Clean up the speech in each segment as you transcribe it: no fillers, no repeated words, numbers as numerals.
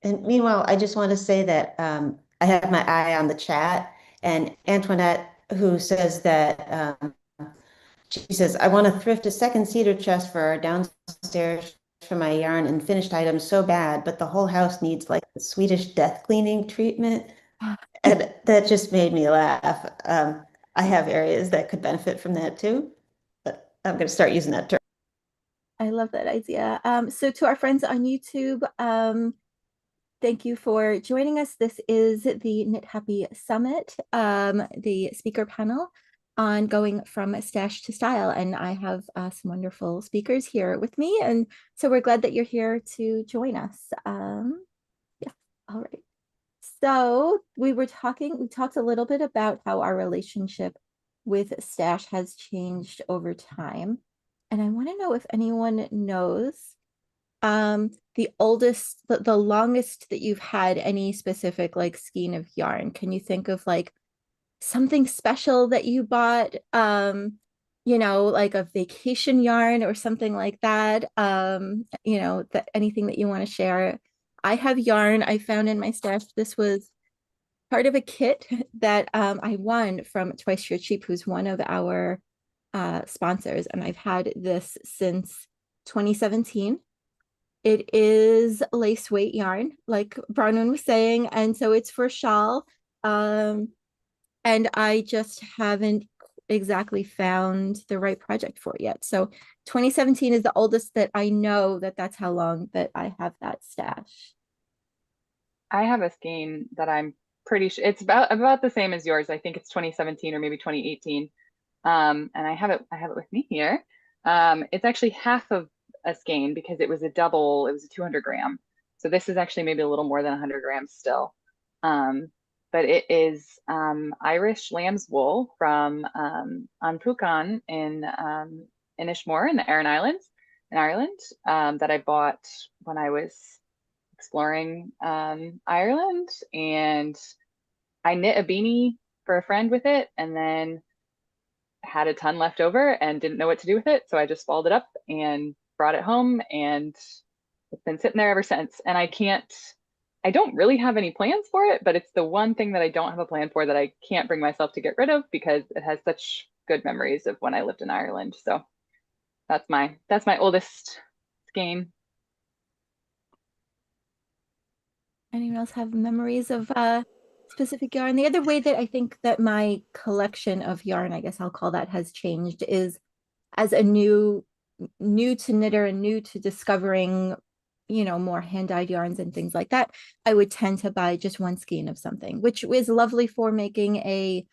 And meanwhile, I just want to say that I have my eye on the chat, and Antoinette, who says that she says, I want to thrift a second cedar chest for our downstairs for my yarn and finished items so bad, but the whole house needs like the Swedish death cleaning treatment. And that just made me laugh. I have areas that could benefit from that too, but I'm going to start using that term. I love that idea. So to our friends on YouTube, thank you for joining us. This is the Knit Happy Summit, the speaker panel on going from stash to style. And I have some wonderful speakers here with me. And so we're glad that you're here to join us. Yeah, all right. So we talked a little bit about how our relationship with stash has changed over time. And I want to know if anyone knows the longest that you've had any specific like skein of yarn. Can you think of like something special that you bought, like a vacation yarn or something like that? That anything that you want to share. I have yarn I found in my stash. This was part of a kit that I won from Twice Your Cheap, who's one of our sponsors, and I've had this since 2017. It is lace weight yarn, like Bronwyn was saying, and so it's for shawl. Um, and I just haven't exactly found the right project for it yet. So 2017 is the oldest that I know that that's how long that I have that stash. I have a skein that I'm pretty sure it's about the same as yours. I think it's 2017 or maybe 2018. And I have it with me here. It's actually half of a skein because it was a double, it was a 200 gram. So this is actually maybe a little more than 100 grams still. Um, but it is Irish lamb's wool from An Púcan in Ishmore in the Aran Islands in Ireland that I bought when I was exploring Ireland, and I knit a beanie for a friend with it, and then had a ton left over and didn't know what to do with it. So I just folded it up and brought it home, and it's been sitting there ever since. And I don't really have any plans for it, but it's the one thing that I don't have a plan for that I can't bring myself to get rid of because it has such good memories of when I lived in Ireland. So that's my oldest skein. Anyone else have memories of specific yarn? The other way that I think that my collection of yarn, I guess I'll call that, has changed is as a new to knitter and new to discovering, more hand-dyed yarns and things like that. I would tend to buy just one skein of something, which is lovely for making a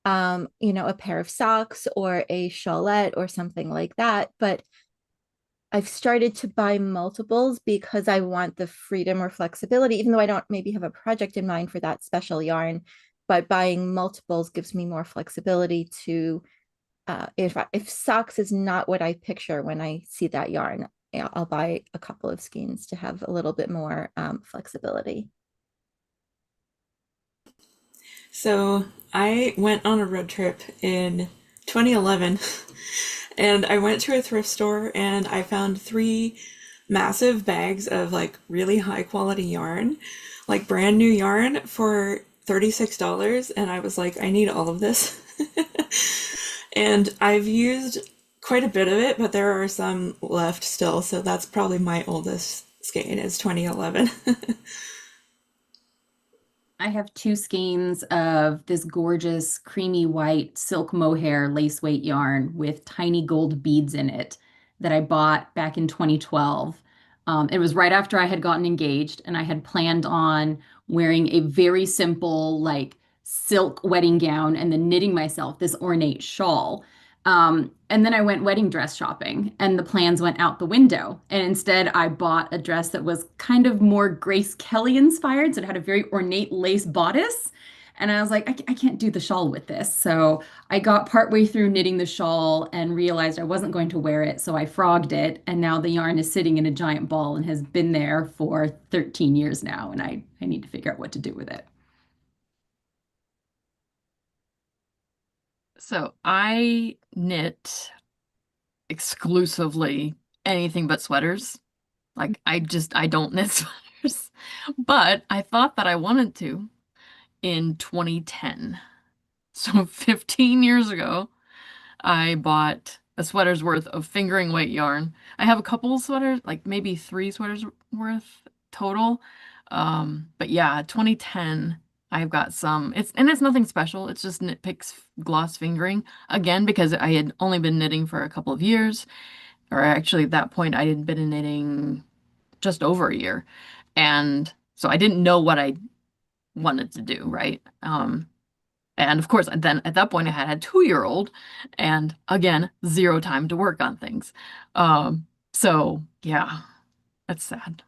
pair of socks or a shawlette or something like that. But I've started to buy multiples because I want the freedom or flexibility, even though I don't maybe have a project in mind for that special yarn. But buying multiples gives me more flexibility to, if socks is not what I picture when I see that yarn, I'll buy a couple of skeins to have a little bit more flexibility. So I went on a road trip in 2011 and I went to a thrift store and I found three massive bags of like really high quality yarn, like brand new yarn for $36. And I was like, I need all of this. And I've used quite a bit of it, but there are some left still. So that's probably my oldest skein is 2011. I have two skeins of this gorgeous creamy white silk mohair lace weight yarn with tiny gold beads in it that I bought back in 2012. It was right after I had gotten engaged, and I had planned on wearing a very simple, like silk wedding gown and then knitting myself this ornate shawl. And then I went wedding dress shopping, and the plans went out the window. And instead, I bought a dress that was kind of more Grace Kelly inspired. So it had a very ornate lace bodice. And I was like, I can't do the shawl with this. So I got partway through knitting the shawl and realized I wasn't going to wear it. So I frogged it. And now the yarn is sitting in a giant ball and has been there for 13 years now. And I need to figure out what to do with it. So I knit exclusively anything but sweaters. Like I don't knit sweaters. But I thought that I wanted to in 2010. So 15 years ago, I bought a sweater's worth of fingering weight yarn. I have a couple of sweaters, like maybe 3 sweaters worth total. But yeah, 2010, I've got some. It's nothing special. It's just Knit Picks gloss fingering again because I had only been knitting for a couple of years, or actually at that point I had been knitting just over a year, and so I didn't know what I wanted to do, right? And of course, then at that point, I had a 2-year-old, and again, zero time to work on things. So yeah, that's sad.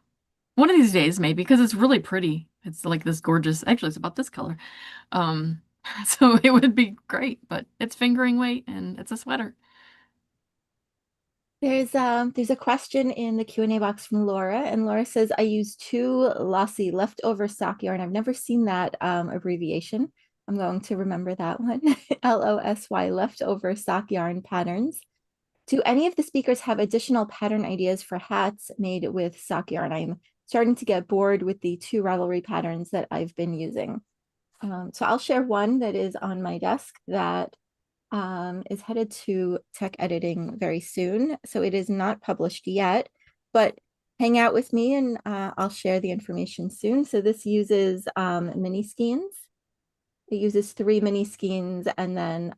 One of these days, maybe, because it's really pretty. It's like this gorgeous, actually, it's about this color. Um, so it would be great, but it's fingering weight and it's a sweater. There's a question in the Q&A box from Laura, and Laura says, I use 2 lossy leftover sock yarn. I've never seen that abbreviation. I'm going to remember that one. LOSY, leftover sock yarn patterns. Do any of the speakers have additional pattern ideas for hats made with sock yarn? I'm starting to get bored with the 2 Ravelry patterns that I've been using. So I'll share one that is on my desk that is headed to tech editing very soon. So it is not published yet, but hang out with me and I'll share the information soon. So this uses mini skeins. It uses 3 mini skeins and then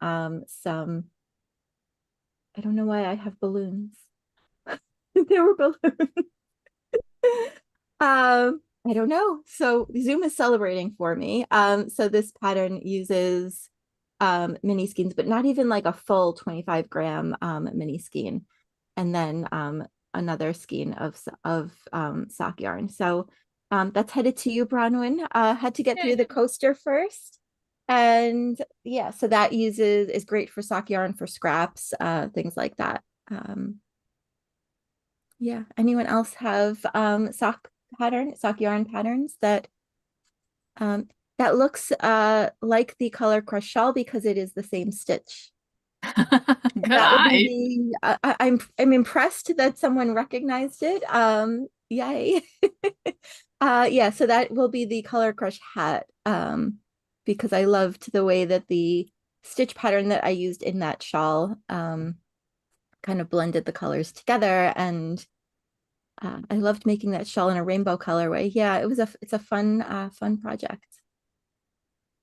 some, I don't know why I have balloons. There were balloons. I don't know. So Zoom is celebrating for me. So this pattern uses mini skeins, but not even like a full 25-gram mini skein, and then another skein of sock yarn. So that's headed to you, Bronwyn. Had to get through the coaster first. And yeah, so that is great for sock yarn, for scraps, things like that. Yeah, anyone else have sock yarn patterns that that looks like the Color Crush shawl because it is the same stitch? Good That would eye. be I'm impressed that someone recognized it. Yay. Yeah, so that will be the Color Crush hat. Because I loved the way that the stitch pattern that I used in that shawl kind of blended the colors together, and I loved making that shawl in a rainbow colorway. Yeah, it's a fun project.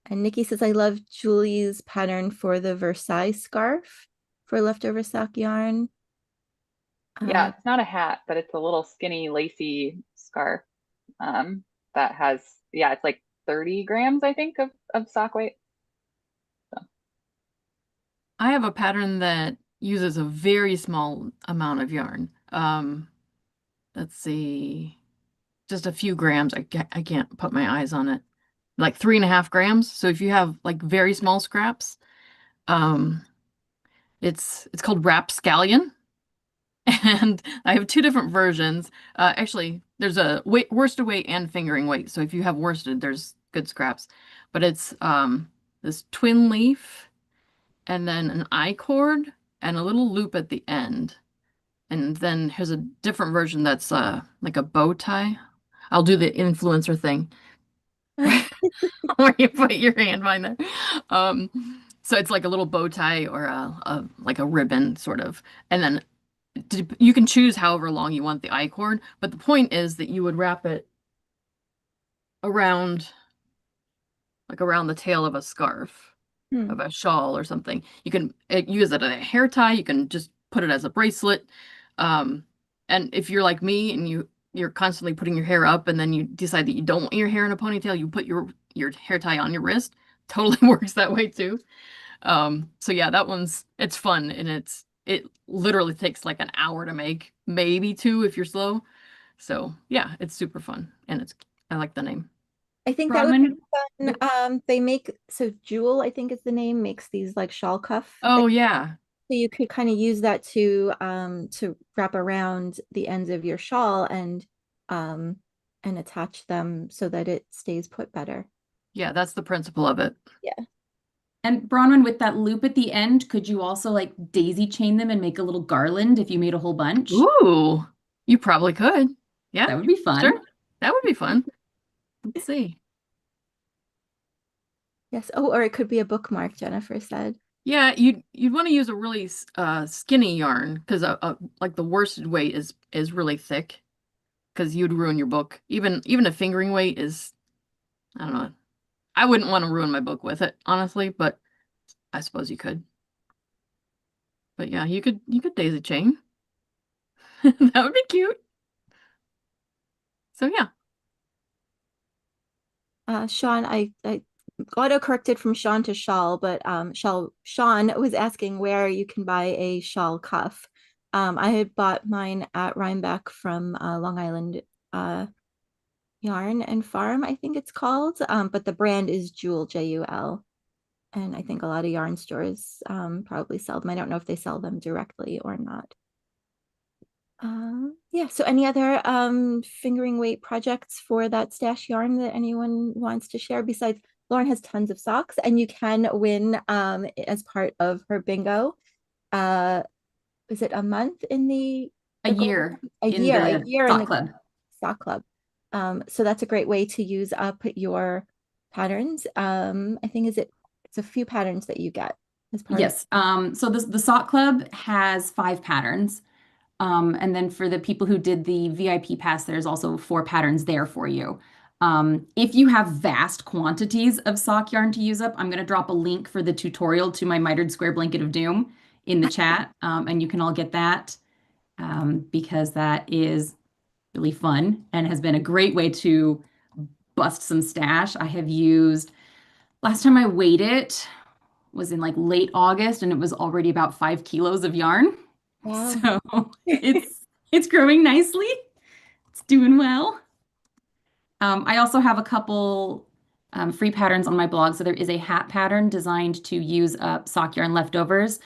And Nikki says, I love Julie's pattern for the Versailles scarf for leftover sock yarn. Yeah, it's not a hat, but it's a little skinny, lacy scarf that has, yeah, it's like 30 grams, I think, of sock weight. So. I have a pattern that uses a very small amount of yarn. Let's see, just a few grams. I can't put my eyes on it. Like 3.5 grams. So if you have like very small scraps, it's called Rapscallion. And I have 2 different versions. Actually, there's a worsted weight and fingering weight. So if you have worsted, there's good scraps. But it's this twin leaf and then an I-cord and a little loop at the end. And then here's a different version that's like a bow tie. I'll do the influencer thing where you put your hand behind there. So it's like a little bow tie or like a ribbon sort of. And then you can choose however long you want the I-cord, but the point is that you would wrap it around the tail of a scarf, of a shawl or something. You can use it as a hair tie. You can just put it as a bracelet. And if you're like me and you're constantly putting your hair up and then you decide that you don't want your hair in a ponytail, you put your hair tie on your wrist. Totally works that way too. So yeah, it's fun, and it literally takes like an hour to make, maybe 2 if you're slow. So yeah, it's super fun, and I like the name. I think that would be Bronwyn, fun. They make, so Jewel, I think is the name, makes these like shawl cuff. Oh yeah. So you could kind of use that to wrap around the ends of your shawl and attach them so that it stays put better. Yeah, that's the principle of it. Yeah. and Bronwyn, with that loop at the end, could you also like daisy chain them and make a little garland if you made a whole bunch? Ooh, you probably could. Yeah, That would be fun. sure. That would be fun. see. Yes. Oh, or it could be a bookmark, Jennifer said. Yeah, you'd want to use a really skinny yarn because like the worsted weight is really thick because you'd ruin your book. Even a fingering weight is, I don't know. I wouldn't want to ruin my book with it, honestly, but I suppose you could. But yeah, you could daisy chain. That would be cute. So yeah. Sean, I auto-corrected from Sean to Shawl, but Sean was asking where you can buy a shawl cuff. I had bought mine at Rhinebeck from Long Island Yarn and Farm, I think it's called. But the brand is Jewel, Jul. And I think a lot of yarn stores probably sell them. I don't know if they sell them directly or not. Yeah, so any other fingering weight projects for that stash yarn that anyone wants to share? Besides, Lauren has tons of socks, and you can win as part of her bingo. Is it a month in the A gold- year a in year, the a year in sock the club. sock club. So that's a great way to use up your patterns. I think it's a few patterns that you get as part of Yes. So the sock club has 5 patterns. And then for the people who did the VIP pass, there's also 4 patterns there for you. If you have vast quantities of sock yarn to use up, I'm going to drop a link for the tutorial to my mitered square blanket of doom in the chat, and you can all get that because that is really fun and has been a great way to bust some stash. I have used, last time I weighed it was in like late August, and it was already about 5 kilos of yarn. Wow. So it's growing nicely. It's doing well. I also have a couple free patterns on my blog. So there is a hat pattern designed to use up sock yarn leftovers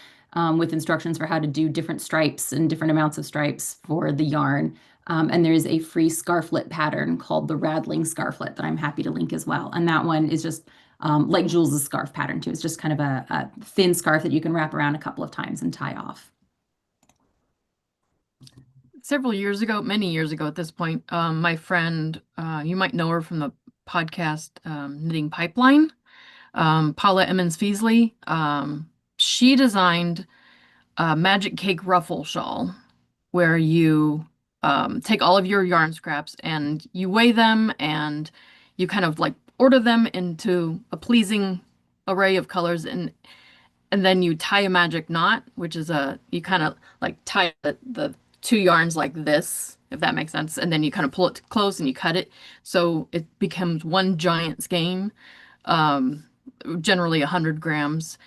with instructions for how to do different stripes and different amounts of stripes for the yarn. And there is a free scarflet pattern called the Rattling Scarflet that I'm happy to link as well. And that one is just like Jules' scarf pattern too. It's just kind of a thin scarf that you can wrap around a couple of times and tie off. Several years ago, many years ago at this point, my friend, you might know her from the podcast Knitting Pipeline, Paula Emmons Feasley. She designed a Magic Cake ruffle shawl where you take all of your yarn scraps and you weigh them and you kind of like order them into a pleasing array of colors and then you tie a magic knot, which is you kind of like tie the 2 yarns like this, if that makes sense, and then you kind of pull it close and you cut it so it becomes one giant skein, generally 100 grams,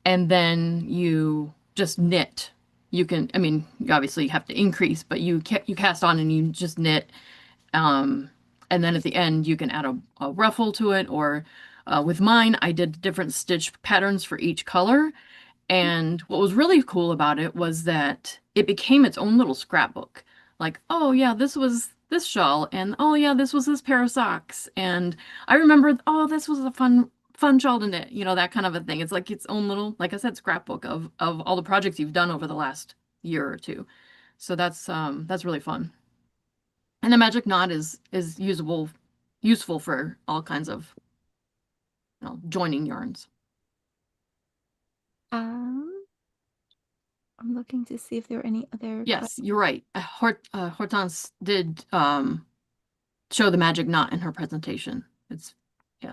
and then you just knit. You can, I mean, you obviously have to increase, but you cast on and you just knit, and then at the end you can add a ruffle to it, or with mine, I did different stitch patterns for each color. And what was really cool about it was that it became its own little scrapbook. Like, oh yeah, this was this shawl, and oh yeah, this was this pair of socks. And I remember, oh, this was a fun shawl to knit, that kind of a thing. It's like its own little, like I said, scrapbook of all the projects you've done over the last year or two. So that's really fun. And the magic knot is useful for all kinds of joining yarns. I'm looking to see if there are any other. Yes, you're right. Hortense did show the magic knot in her presentation. Yeah.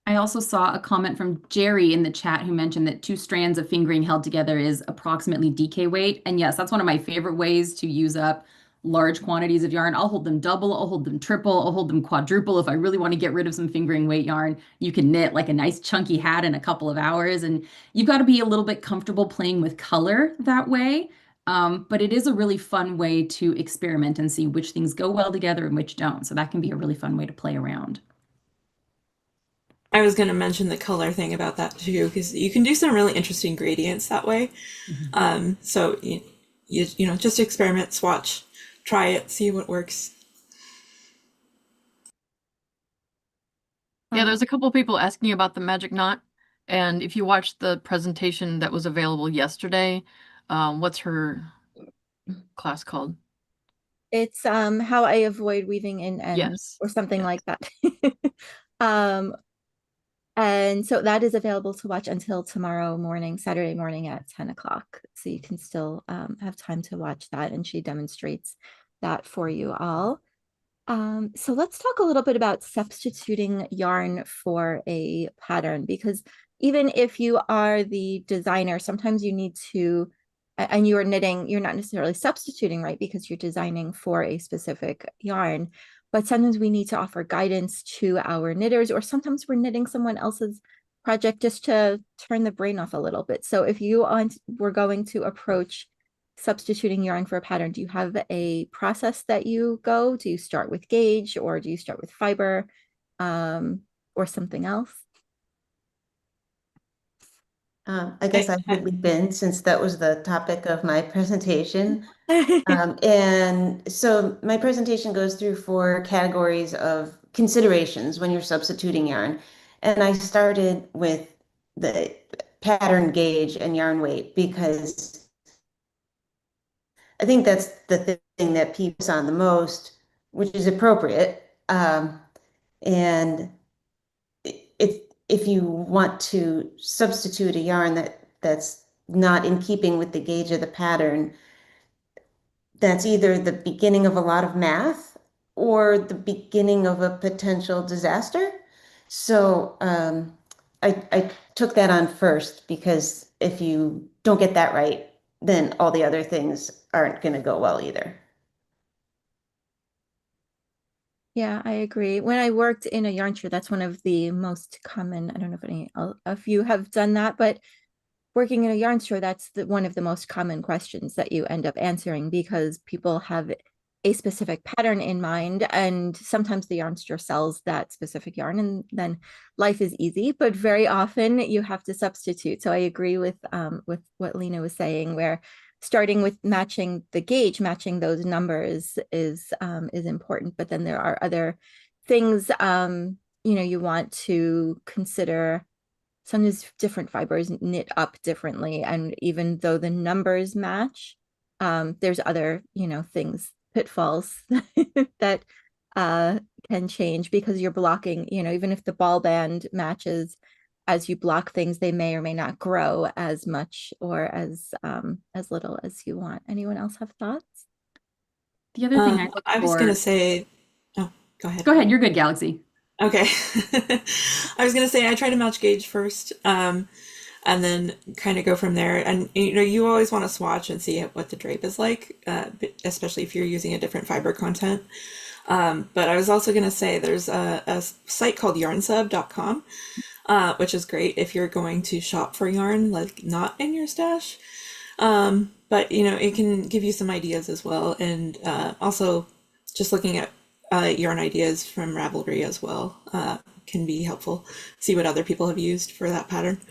I also saw a comment from Jerry in the chat who mentioned that 2 strands of fingering held together is approximately DK weight. And yes, that's one of my favorite ways to use up large quantities of yarn. I'll hold them double, I'll hold them triple, I'll hold them quadruple. If I really want to get rid of some fingering weight yarn, you can knit like a nice chunky hat in a couple of hours. And you've got to be a little bit comfortable playing with color that way. But it is a really fun way to experiment and see which things go well together and which don't. So that can be a really fun way to play around. I was going to mention the color thing about that too, because you can do some really interesting gradients that way. So you know, just experiment, swatch, try it, see what works. Yeah, there's a couple people asking about the magic knot. And if you watched the presentation that was available yesterday, what's her class called? It's How I Avoid Weaving in Ends Yes. or something Yes. like that. And so that is available to watch until tomorrow morning, Saturday morning at 10 o'clock. So you can still have time to watch that, and she demonstrates that for you all. So let's talk a little bit about substituting yarn for a pattern, because even if you are the designer, sometimes you need to, and you are knitting, you're not necessarily substituting, right? Because you're designing for a specific yarn, but sometimes we need to offer guidance to our knitters, or sometimes we're knitting someone else's project just to turn the brain off a little bit. So if you were going to approach substituting yarn for a pattern, do you have a process that you go? Do you start with gauge, or do you start with fiber, or something else? I guess I would leap in since that was the topic of my presentation. Mm-hmm. And so my presentation goes through 4 categories of considerations when you're substituting yarn. And I started with the pattern gauge and yarn weight because I think that's the thing that people on the most, which is appropriate. And if you want to substitute a yarn that's not in keeping with the gauge of the pattern, that's either the beginning of a lot of math or the beginning of a potential disaster. So I took that on first because if you don't get that right, then all the other things aren't going to go well either. Yeah, I agree. When I worked in a yarn show, that's one of the most common. I don't know if any of you have done that, but working in a yarn store, that's one of the most common questions that you end up answering, because people have a specific pattern in mind, and sometimes the yarn store sells that specific yarn, and then life is easy. But very often you have to substitute. So I agree with what Lena was saying, where starting with matching the gauge, matching those numbers is important. But then there are other things you want to consider. Sometimes different fibers knit up differently, and even though the numbers match, there's other things, pitfalls that can change, because you're blocking, even if the ball band matches, as you block things, they may or may not grow as much or as little as you want. Anyone else have thoughts? The other thing I look I was for. gonna say, oh, go ahead. Go ahead, you're good, Galaxy. Okay. I was gonna say I try to match gauge first, and then kind of go from there. And you always want to swatch and see what the drape is like, especially if you're using a different fiber content. But I was also gonna say there's a site called yarnsub.com, which is great if you're going to shop for yarn, like not in your stash. But it can give you some ideas as well, and also just looking at yarn ideas from Ravelry as well can be helpful. See what other people have used for that pattern.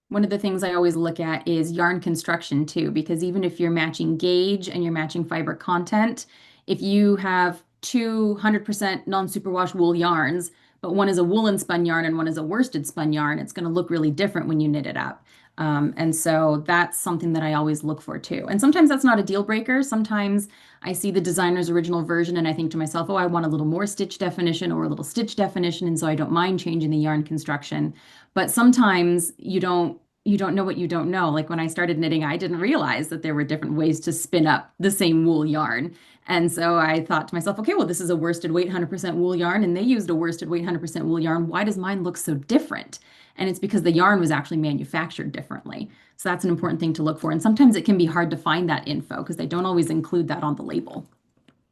One of the things I always look at is yarn construction too, because even if you're matching gauge and you're matching fiber content, if you have 200% non-superwash wool yarns, but one is a woolen spun yarn and one is a worsted spun yarn, it's going to look really different when you knit it up. And so that's something that I always look for too. And sometimes that's not a deal breaker. Sometimes I see the designer's original version and I think to myself, oh, I want a little more stitch definition or a little stitch definition. And so I don't mind changing the yarn construction. But sometimes you don't know what you don't know. Like when I started knitting, I didn't realize that there were different ways to spin up the same wool yarn. And so I thought to myself, okay, well, this is a worsted weight 100% wool yarn, and they used a worsted weight 100% wool yarn. Why does mine look so different? And it's because the yarn was actually manufactured differently. So that's an important thing to look for. And sometimes it can be hard to find that info because they don't always include that on the label.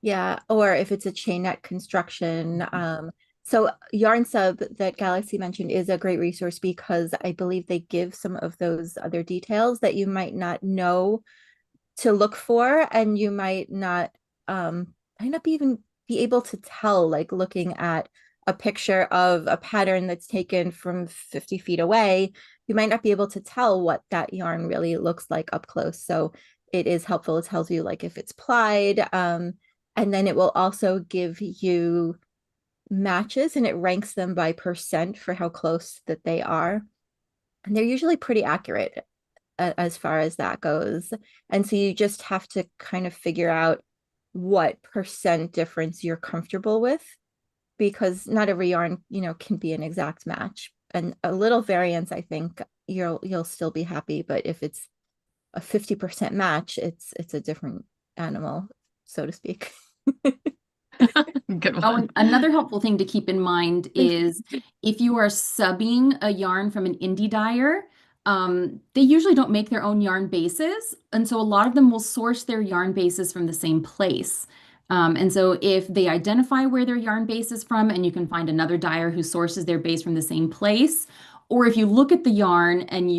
Yeah, or if it's a chain net construction. So Yarn Sub that Galaxy mentioned is a great resource, because I believe they give some of those other details that you might not know to look for, and you might not even be able to tell, like looking at a picture of a pattern that's taken from 50 feet away, you might not be able to tell what that yarn really looks like up close. So it is helpful. It tells you like if it's plied, and then it will also give you matches, and it ranks them by percent for how close that they are. And they're usually pretty accurate. as far as that goes. And so you just have to kind of figure out what percent difference you're comfortable with, because not every yarn, can be an exact match. And a little variance, I think you'll still be happy. But if it's a 50% match, it's a different animal, so to speak. Good Oh, one. and another helpful thing to keep in mind is if you are subbing a yarn from an indie dyer, they usually don't make their own yarn bases. And so a lot of them will source their yarn bases from the same place. And so if they identify where their yarn base is from, and you can find another dyer who sources their base from the same place, or if you look at the yarn and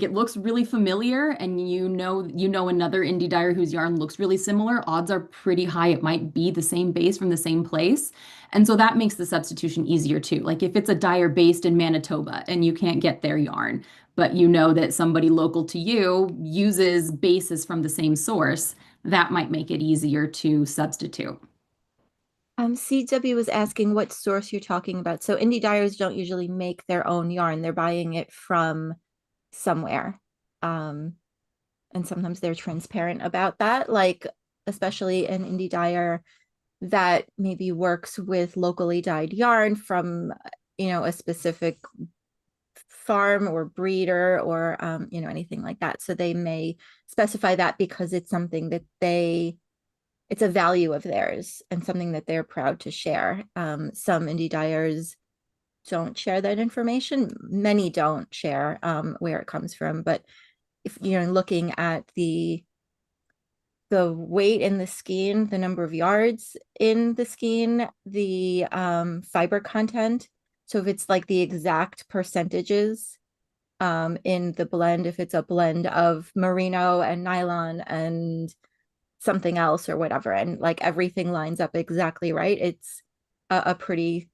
it looks really familiar, and you know another indie dyer whose yarn looks really similar, odds are pretty high it might be the same base from the same place. And so that makes the substitution easier too. Like if it's a dyer based in Manitoba and you can't get their yarn, but you know that somebody local to you uses bases from the same source, that might make it easier to substitute. CW was asking what source you're talking about. So indie dyers don't usually make their own yarn. They're buying it from somewhere. And sometimes they're transparent about that, like especially an indie dyer that maybe works with locally dyed yarn from, a specific farm or breeder or, anything like that. So they may specify that because it's something that it's a value of theirs and something that they're proud to share. Some indie dyers don't share that information. Many don't share where it comes from. But if you're looking at the weight in the skein, the number of yards in the skein, the fiber content. So if it's like the exact percentages in the blend, if it's a blend of merino and nylon and something else or whatever, and like everything lines up exactly right, it's a pretty,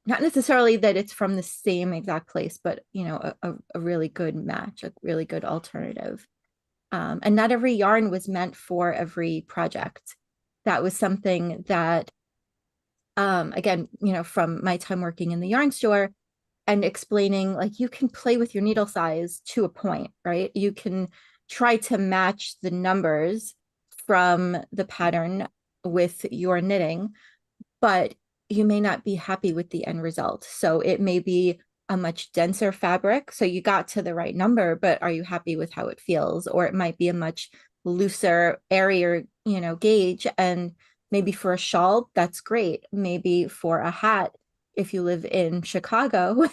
not necessarily that it's from the same exact place, but a really good match, a really good alternative. And not every yarn was meant for every project. That was something that, again, from my time working in the yarn store and explaining, like, you can play with your needle size to a point, right? You can try to match the numbers from the pattern with your knitting, but you may not be happy with the end result. So it may be a much denser fabric. So you got to the right number, but are you happy with how it feels? Or it might be a much looser, airier, gauge. And maybe for a shawl, that's great. Maybe for a hat, if you live in Chicago,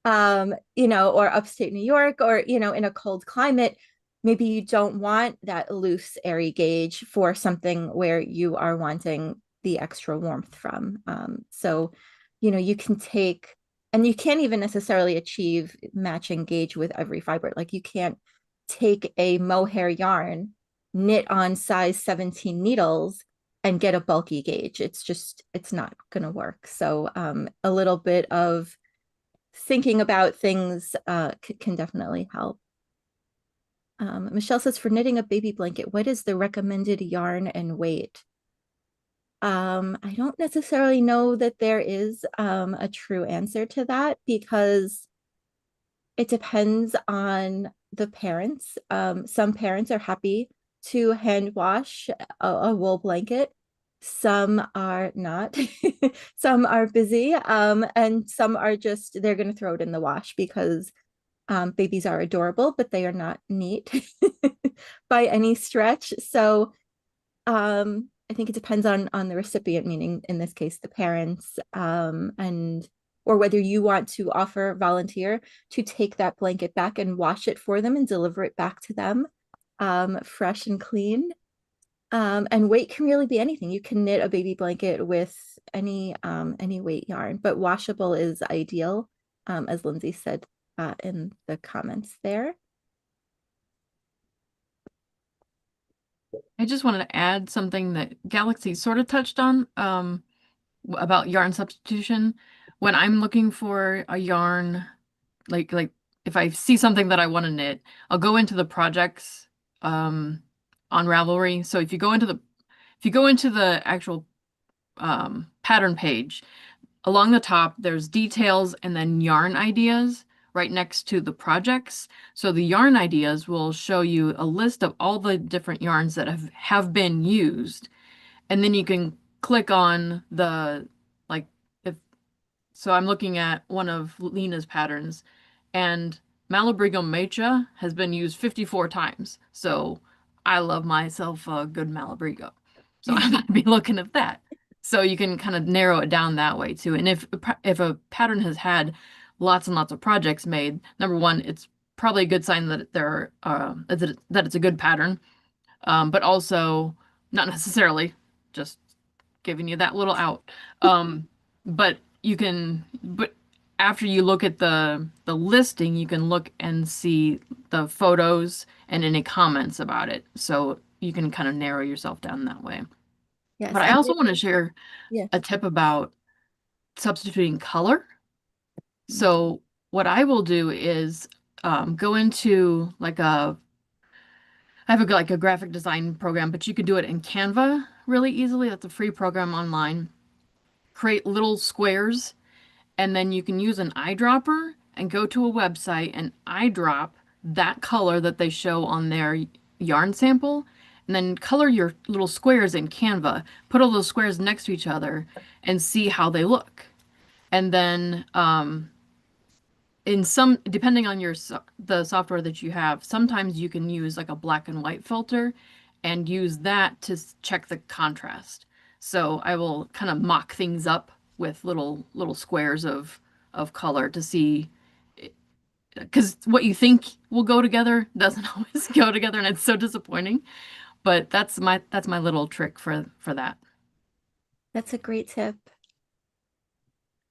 or upstate New York, or, in a cold climate, maybe you don't want that loose, airy gauge for something where you are wanting the extra warmth from. So, you can take, and you can't even necessarily achieve matching gauge with every fiber. Like you can't take a mohair yarn, knit on size 17 needles, and get a bulky gauge. It's not going to work. So a little bit of thinking about things can definitely help. Michelle says, for knitting a baby blanket, what is the recommended yarn and weight? I don't necessarily know that there is a true answer to that, because it depends on the parents. Some parents are happy to hand wash a wool blanket. Some are not. Some are busy, and some are just, they're going to throw it in the wash because babies are adorable, but they are not neat by any stretch. So I think it depends on the recipient, meaning in this case the parents, and or whether you want to offer volunteer to take that blanket back and wash it for them and deliver it back to them fresh and clean. And weight can really be anything. You can knit a baby blanket with any weight yarn, but washable is ideal, as Lindsay said in the comments there. I just wanted to add something that Galaxy sort of touched on about yarn substitution. When I'm looking for a yarn, like if I see something that I want to knit, I'll go into the projects on Ravelry. So if you go into the actual pattern page, along the top there's details and then yarn ideas. right next to the projects. So the yarn ideas will show you a list of all the different yarns that have been used. And then you can click on the, like, if, so I'm looking at one of Lena's patterns, and Malabrigo Mecha has been used 54 times. So I love myself a good Malabrigo. So I'm going to be looking at that. So you can kind of narrow it down that way too. And if a pattern has had lots and lots of projects made, number one, it's probably a good sign that that it's a good pattern. But also not necessarily, just giving you that little out. But after you look at the listing, you can look and see the photos and any comments about it. So you can kind of narrow yourself down that way. Yes, But I I'm also want to really- share Yeah. a tip about substituting color. So what I will do is go into I have a graphic design program, but you could do it in Canva really easily. That's a free program online. Create little squares, and then you can use an eyedropper and go to a website and eyedrop that color that they show on their yarn sample, and then color your little squares in Canva. Put all those squares next to each other and see how they look. And then depending on the software that you have, sometimes you can use like a black and white filter and use that to check the contrast. So I will kind of mock things up with little squares of color to see, because what you think will go together doesn't always go together, and it's so disappointing. But that's my little trick for that. That's a great tip.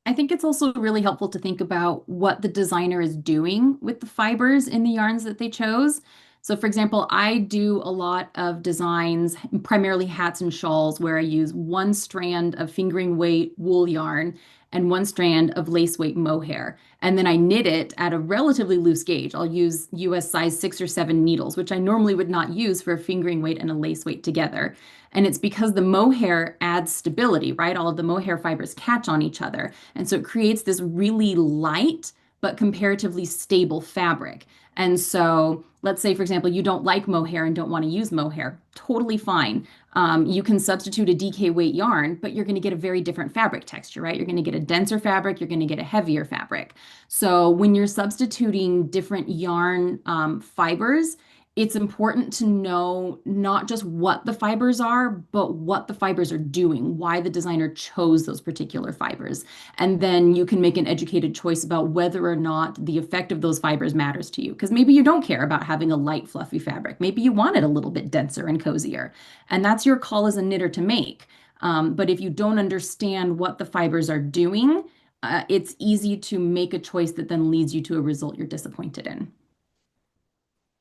I think it's also really helpful to think about what the designer is doing with the fibers in the yarns that they chose. So for example, I do a lot of designs, primarily hats and shawls, where I use one strand of fingering weight wool yarn and one strand of lace weight mohair. And then I knit it at a relatively loose gauge. I'll use US size 6 or 7 needles, which I normally would not use for a fingering weight and a lace weight together. And it's because the mohair adds stability, right? All of the mohair fibers catch on each other. And so it creates this really light but comparatively stable fabric. And so let's say, for example, you don't like mohair and don't want to use mohair. Totally fine. You can substitute a DK weight yarn, but you're going to get a very different fabric texture, right? You're going to get a denser fabric. You're going to get a heavier fabric. So when you're substituting different yarn fibers, it's important to know not just what the fibers are, but what the fibers are doing, why the designer chose those particular fibers. And then you can make an educated choice about whether or not the effect of those fibers matters to you. Because maybe you don't care about having a light, fluffy fabric. Maybe you want it a little bit denser and cozier. And that's your call as a knitter to make. But if you don't understand what the fibers are doing, it's easy to make a choice that then leads you to a result you're disappointed in.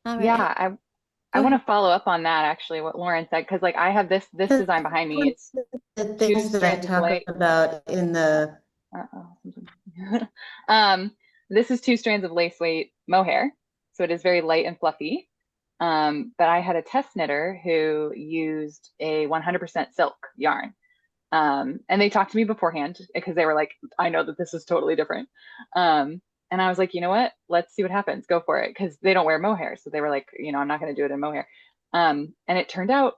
All right. Yeah, I Go want to ahead. follow up on that actually, what Lauren said, because like I have this design behind me. It's The things that I strands of talk light. about in the, This is 2 strands of lace weight mohair, so it is very light and fluffy. But I had a test knitter who used a 100% silk yarn. And they talked to me beforehand because they were like, I know that this is totally different. And I was like, you know what? Let's see what happens. Go for it. Because they don't wear mohair. So they were like, I'm not going to do it in mohair. And it turned out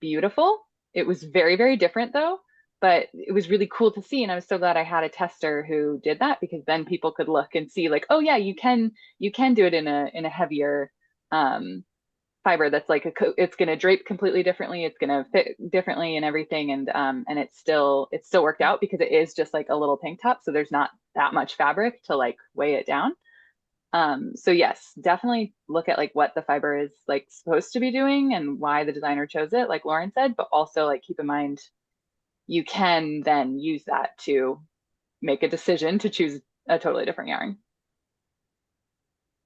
beautiful. It was very, very different though. But it was really cool to see. And I was so glad I had a tester who did that, because then people could look and see like, oh yeah, you can do it in a heavier fiber that's like it's going to drape completely differently, it's going to fit differently and everything, and it still worked out because it is just like a little tank top, so there's not that much fabric to like weigh it down. So yes, definitely look at like what the fiber is like supposed to be doing and why the designer chose it, like Lauren said, but also like keep in mind you can then use that to make a decision to choose a totally different yarn.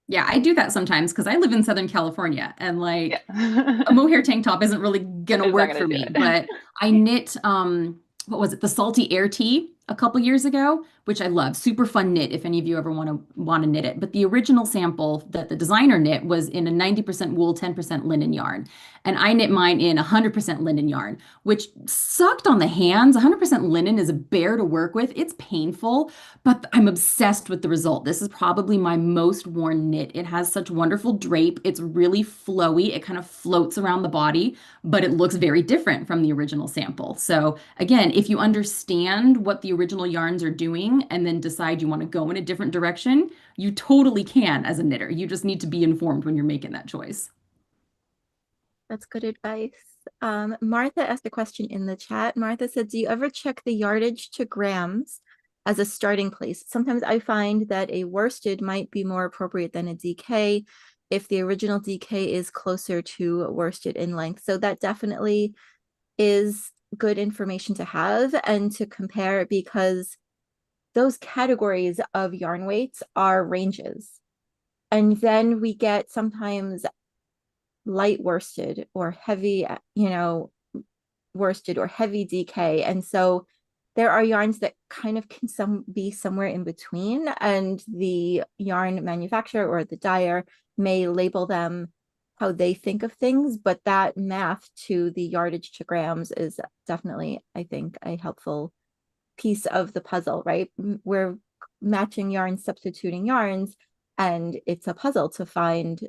Yeah, I do that sometimes because I live in Southern California, and like Yeah. a mohair tank top isn't really gonna It's not work gonna for do me. it. But I knit what was it, the Salty Air Tee a couple years ago, which I love. Super fun knit if any of you ever want to knit it. But the original sample that the designer knit was in a 90% wool, 10% linen yarn. And I knit mine in 100% linen yarn, which sucked on the hands. 100% linen is a bear to work with. It's painful, but I'm obsessed with the result. This is probably my most worn knit. It has such wonderful drape. It's really flowy. It kind of floats around the body, but it looks very different from the original sample. So again, if you understand what the original yarns are doing and then decide you want to go in a different direction, you totally can as a knitter. You just need to be informed when you're making that choice. That's good advice. Martha asked a question in the chat. Martha said, do you ever check the yardage to grams as a starting place? Sometimes I find that a worsted might be more appropriate than a DK if the original DK is closer to worsted in length. So that definitely is good information to have and to compare, because those categories of yarn weights are ranges. And then we get sometimes light worsted or heavy, worsted or heavy DK. And so there are yarns that kind of can be somewhere in between, and the yarn manufacturer or the dyer may label them how they think of things, but that math to the yardage to grams is definitely, I think, a helpful piece of the puzzle, right? We're matching yarns, substituting yarns, and it's a puzzle to find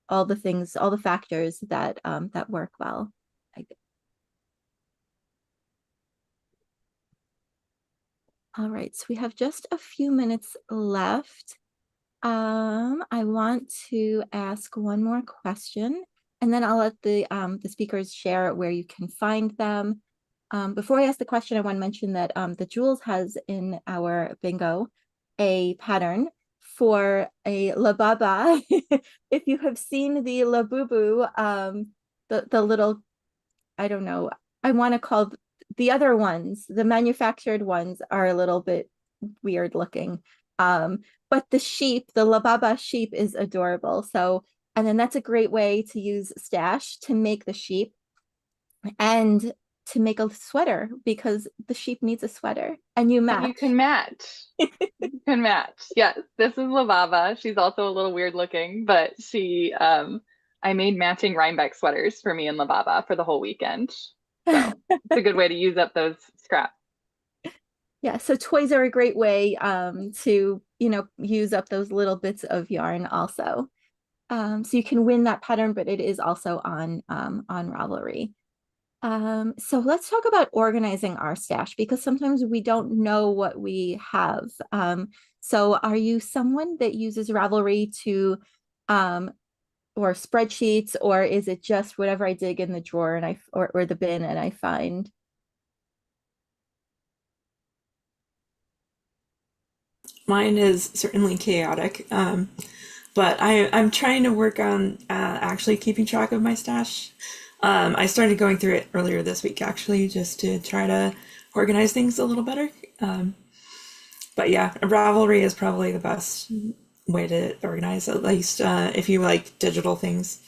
all the factors that that work well. All right, so we have just a few minutes left. I want to ask one more question, and then I'll let the speakers share where you can find them. Before I ask the question, I want to mention that the Jules has in our bingo a pattern for a Lababa. If you have seen the Labubu, the little, I don't know, I want to call the other ones, the manufactured ones are a little bit weird looking. But the sheep, the Lababa sheep is adorable. So, and then that's a great way to use stash to make the sheep and to make a sweater, because the sheep needs a sweater and you match. You can match. You can match. Yes, this is Lavava. She's also a little weird looking, but I made matching Rhinebeck sweaters for me and Lavava for the whole weekend. So it's a good way to use up those scraps. Yeah, so toys are a great way to, use up those little bits of yarn also. So you can win that pattern, but it is also on Ravelry. So let's talk about organizing our stash, because sometimes we don't know what we have. So are you someone that uses Ravelry to or spreadsheets, or is it just whatever I dig in the drawer and or the bin and I find? Mine is certainly chaotic, but I'm trying to work on actually keeping track of my stash. I started going through it earlier this week, actually, just to try to organize things a little better. But yeah, Ravelry is probably the best way to organize, at least if you like digital things.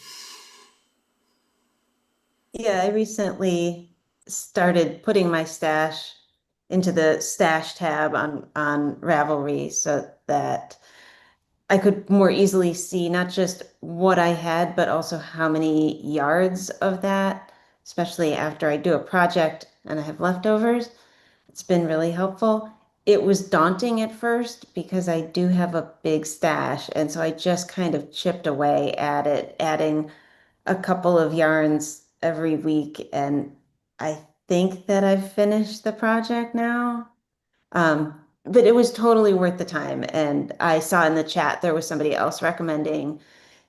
Yeah, I recently started putting my stash into the stash tab on Ravelry so that I could more easily see not just what I had, but also how many yards of that, especially after I do a project and I have leftovers. It's been really helpful. It was daunting at first because I do have a big stash, and so I just kind of chipped away at it, adding a couple of yarns every week, and I think that I've finished the project now. But it was totally worth the time. And I saw in the chat there was somebody else recommending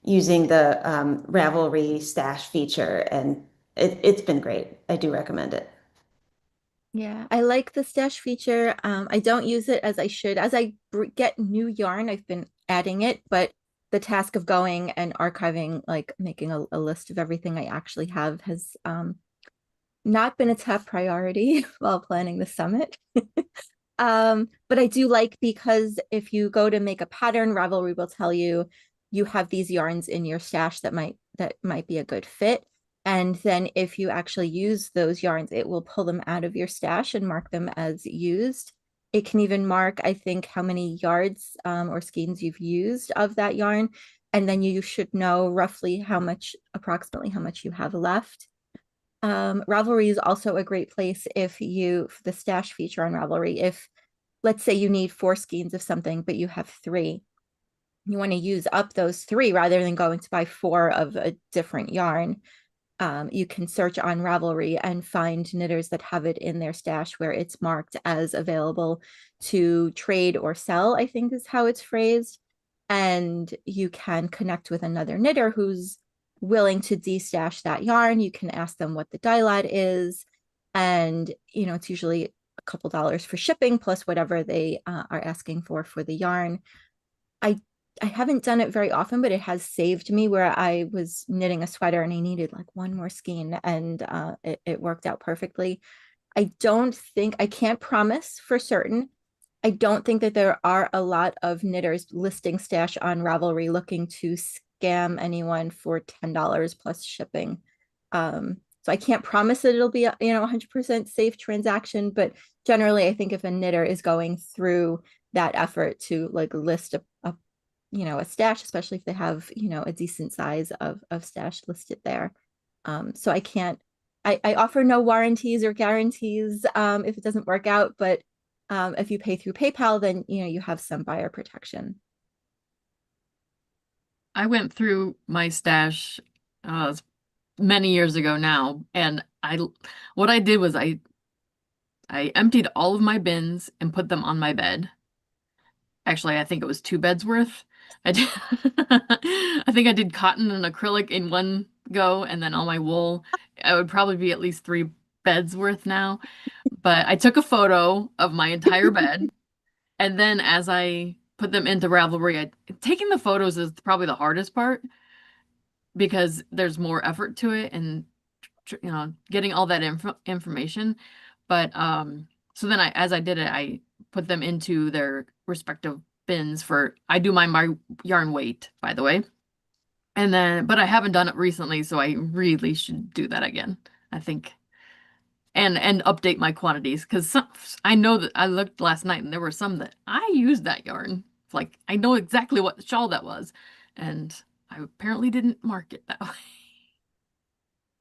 using the Ravelry stash feature, and it's been great. I do recommend it. Yeah, I like the stash feature. I don't use it as I should. As I get new yarn, I've been adding it, but the task of going and archiving, like making a list of everything I actually have, has not been a top priority while planning the summit. But I do like, because if you go to make a pattern, Ravelry will tell you you have these yarns in your stash that might be a good fit. And then if you actually use those yarns, it will pull them out of your stash and mark them as used It can even mark, I think, how many yards or skeins you've used of that yarn. And then you should know roughly approximately how much you have left. Ravelry is also a great place for the stash feature on Ravelry. If, let's say, you need 4 skeins of something, but you have 3, you want to use up those 3 rather than going to buy 4 of a different yarn. You can search on Ravelry and find knitters that have it in their stash where it's marked as available to trade or sell, I think is how it's phrased. And you can connect with another knitter who's willing to destash that yarn. You can ask them what the dye lot is. And, it's usually a couple dollars for shipping plus whatever they are asking for the yarn. I haven't done it very often, but it has saved me where I was knitting a sweater and I needed like 1 more skein, and it worked out perfectly. I can't promise for certain. I don't think that there are a lot of knitters listing stash on Ravelry looking to scam anyone for $10 plus shipping. So I can't promise that it'll be a 100% safe transaction, but generally I think if a knitter is going through that effort to like list a stash, especially if they have, a decent size of stash listed there. So I offer no warranties or guarantees if it doesn't work out, but if you pay through PayPal, then, you have some buyer protection. I went through my stash many years ago now, and what I did was I emptied all of my bins and put them on my bed. Actually, I think it was 2 beds worth. I think I did cotton and acrylic in one go, and then all my wool. It would probably be at least 3 beds worth now. But I took a photo of my entire bed, and then as I put them into Ravelry, taking the photos is probably the hardest part because there's more effort to it and getting all that information. But so then as I did it, I put them into their respective bins I do my yarn weight, by the way. And then, but I haven't done it recently, so I really should do that again, I think. And update my quantities, because I know that I looked last night and there were some that I used that yarn. Like, I know exactly what shawl that was, and I apparently didn't mark it that way.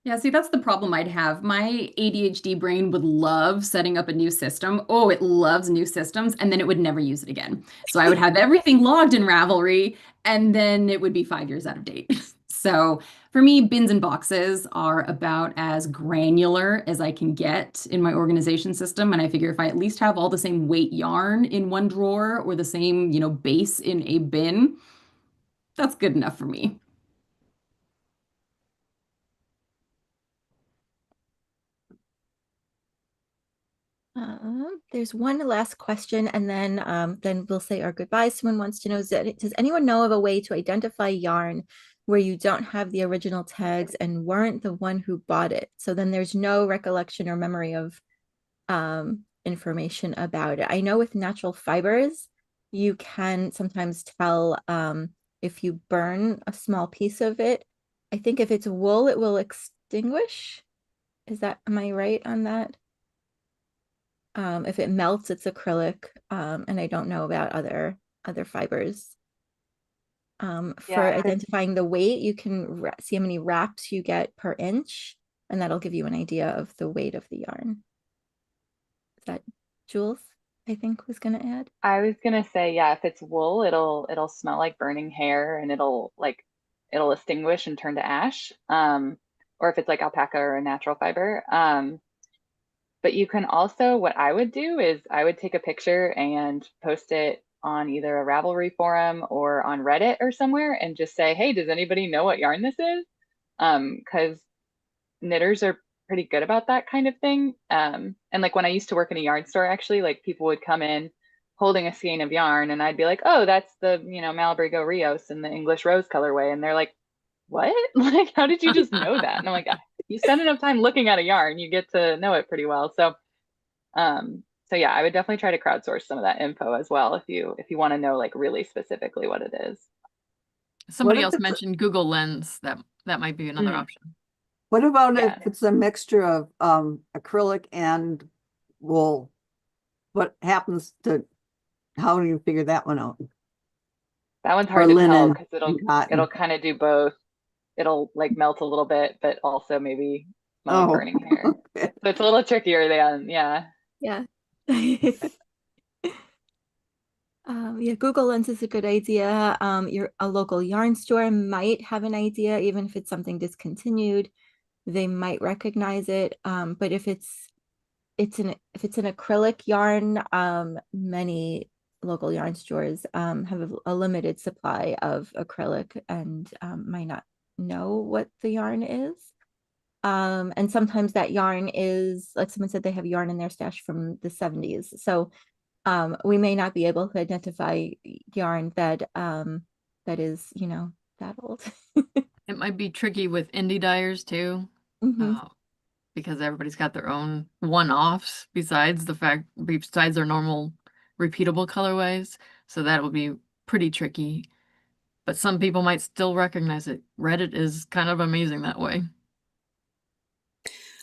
Yeah, see, that's the problem I'd have. My ADHD brain would love setting up a new system. Oh, it loves new systems, and then it would never use it again. So I would have everything logged in Ravelry, and then it would be 5 years out of date. So for me, bins and boxes are about as granular as I can get in my organization system. And I figure if I at least have all the same weight yarn in one drawer or the same, base in a bin, that's good enough for me. There's one last question, and then we'll say our goodbyes. Someone wants to know, does anyone know of a way to identify yarn where you don't have the original tags and weren't the one who bought it? So then there's no recollection or memory of information about it. I know with natural fibers, you can sometimes tell if you burn a small piece of it. I think if it's wool, it will extinguish. Am I right on that? If it melts, it's acrylic, and I don't know about other fibers. For Yeah. identifying the weight, you can see how many wraps you get per inch, and that'll give you an idea of the weight of the yarn. Is that Jules, I think, was gonna add? I was gonna say, yeah, if it's wool, it'll smell like burning hair, and it'll extinguish and turn to ash. Or if it's like alpaca or a natural fiber. But you can also, what I would do is I would take a picture and post it on either a Ravelry forum or on Reddit or somewhere and just say, hey, does anybody know what yarn this is? Because knitters are pretty good about that kind of thing. And like when I used to work in a yarn store, actually, like people would come in holding a skein of yarn and I'd be like, oh, that's the, Malabrigo Rios in the English Rose colorway. And they're like, what? Like, how did you just know that? And I'm like, you spend enough time looking at a yarn, you get to know it pretty well. So yeah, I would definitely try to crowdsource some of that info as well if you want to know like really specifically what it is. Somebody else mentioned Google Lens. That might be another option. What about Yeah. if it's a mixture of acrylic and wool? what happens to, how do you figure that one out? That one's Or hard to tell linen because and cotton? it'll kind of do both. It'll like melt a little bit, but also maybe smell like Oh, burning hair. okay. So it's a little trickier than, yeah. Yeah. Yeah, Google Lens is a good idea. A local yarn store might have an idea, even if it's something discontinued, they might recognize it. But if it's an acrylic yarn, many local yarn stores have a limited supply of acrylic and might not know what the yarn is. And sometimes that yarn is, like someone said, they have yarn in their stash from the 70s. So we may not be able to identify yarn that is, that old. It might be tricky with indie dyers too, Mhm. because everybody's got their own one-offs besides their normal repeatable colorways. So that will be pretty tricky. But some people might still recognize it. Reddit is kind of amazing that way.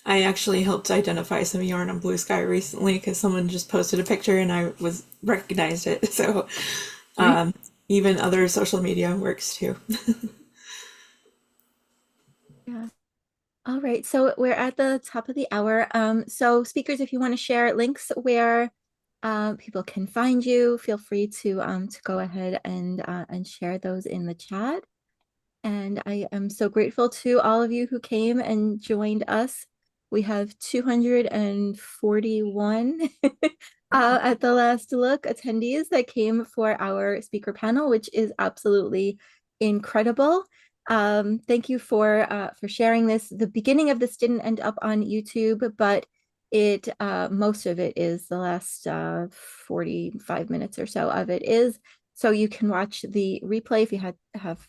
I actually helped identify some yarn on Blue Sky recently because someone just posted a picture and I recognized it. So even other social media works too. Yeah. All right. So we're at the top of the hour. So speakers, if you want to share links where people can find you, feel free to go ahead and share those in the chat. And I am so grateful to all of you who came and joined us. We have 241 at the last look attendees that came for our speaker panel, which is absolutely incredible. Thank you for sharing this. The beginning of this didn't end up on YouTube, but it most of it is, the last 45 minutes or so of it is. So you can watch the replay if you have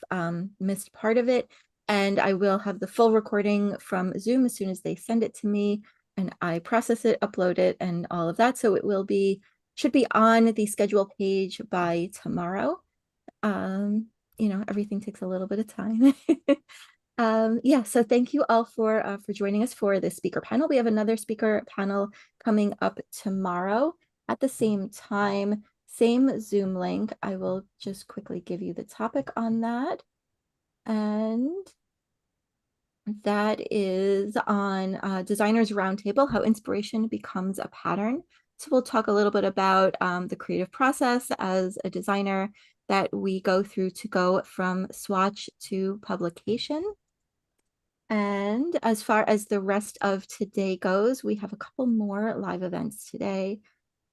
missed part of it. And I will have the full recording from Zoom as soon as they send it to me, and I process it, upload it, and all of that. So it should be on the schedule page by tomorrow. Everything takes a little bit of time. Yeah, so thank you all for joining us for this speaker panel. We have another speaker panel coming up tomorrow at the same time, same Zoom link. I will just quickly give you the topic on that. And that is on Designers Roundtable, how inspiration becomes a pattern. So we'll talk a little bit about the creative process as a designer that we go through to go from swatch to publication. And as far as the rest of today goes, we have a couple more live events today.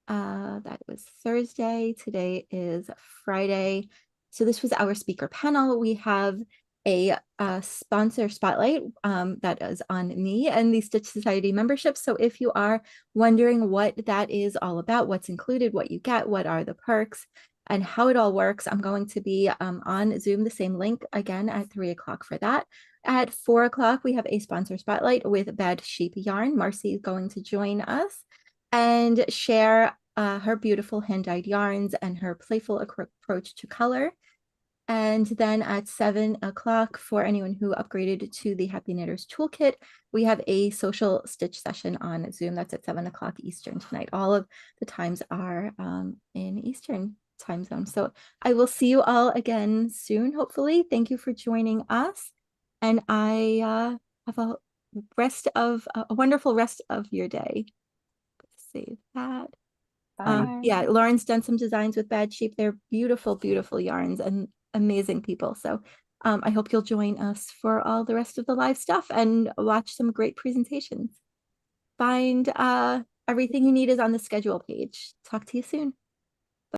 That was Thursday. Today is Friday. So this was our speaker panel. We have a sponsor spotlight that is on me and the Stitch Society membership. So if you are wondering what that is all about, what's included, what you get, what are the perks, and how it all works, I'm going to be on Zoom, the same link again at 3 o'clock for that. At 4 o'clock, we have a sponsor spotlight with Bad Sheep Yarn. Marcy is going to join us and share her beautiful hand-dyed yarns and her playful approach to color. And then at 7 o'clock, for anyone who upgraded to the Happy Knitters Toolkit, we have a social stitch session on Zoom. That's at 7 o'clock Eastern tonight. All of the times are in Eastern time zone. So I will see you all again soon, hopefully. Thank you for joining us. And I have a wonderful rest of your day. Save that. Bye. Yeah, Lauren's done some designs with Bad Sheep. They're beautiful, beautiful yarns and amazing people. So I hope you'll join us for all the rest of the live stuff and watch some great presentations. Find everything you need is on the schedule page. Talk to you soon.